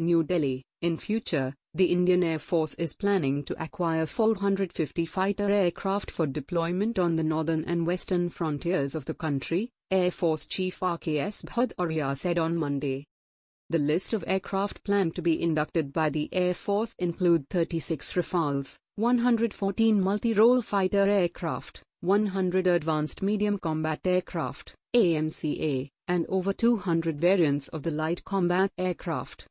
New Delhi. In future, the Indian Air Force is planning to acquire 450 fighter aircraft for deployment on the northern and western frontiers of the country, Air Force Chief RKS Bhadauria said on Monday. The list of aircraft planned to be inducted by the Air Force include 36 Rafales, 114 multirole fighter aircraft, 100 advanced medium combat aircraft, AMCA, and over 200 variants of the light combat aircraft.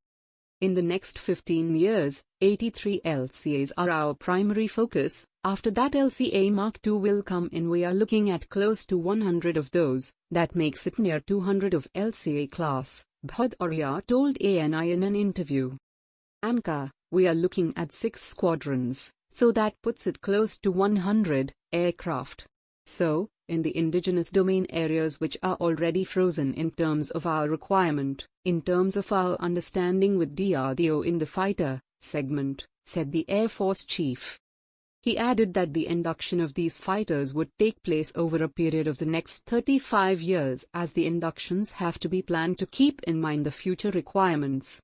In the next 15 years, 83 LCAs are our primary focus. After that, LCA Mark II will come in. We are looking at close to 100 of those. That makes it near 200 of LCA class, Bhadauria told ANI in an interview. AMCA, we are looking at 6 squadrons, so that puts it close to 100 aircraft. So, in the indigenous domain areas which are already frozen in terms of our requirement, in terms of our understanding with DRDO in the fighter segment, said the Air Force chief. He added that the induction of these fighters would take place over a period of the next 35 years, as the inductions have to be planned to keep in mind the future requirements.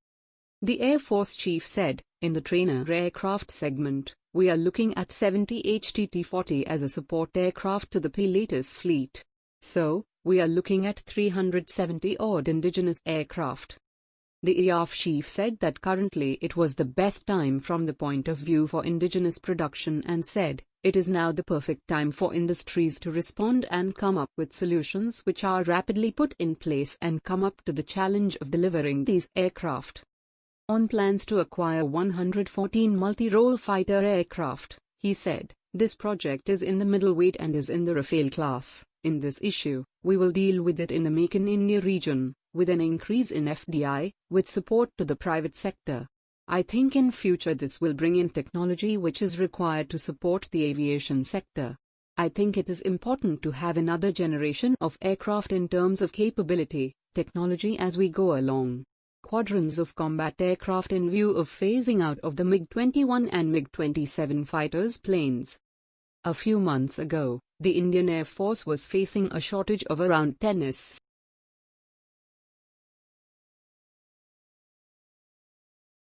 The Air Force chief said, in the trainer aircraft segment, we are looking at 70 HTT-40 as a support aircraft to the Pilatus fleet. So, we are looking at 370-odd indigenous aircraft. The IAF chief said that currently it was the best time from the point of view for indigenous production and said, it is now the perfect time for industries to respond and come up with solutions which are rapidly put in place and come up to the challenge of delivering these aircraft. On plans to acquire 114 multi-role fighter aircraft, he said, this project is in the middleweight and is in the Rafale class. In this issue, we will deal with it in the Make in India region, with an increase in FDI, with support to the private sector. I think in future this will bring in technology which is required to support the aviation sector. I think it is important to have another generation of aircraft in terms of capability, technology as we go along. Quadrons of combat aircraft in view of phasing out of the MiG-21 and MiG-27 fighters planes. A few months ago, the Indian Air Force was facing a shortage of around 10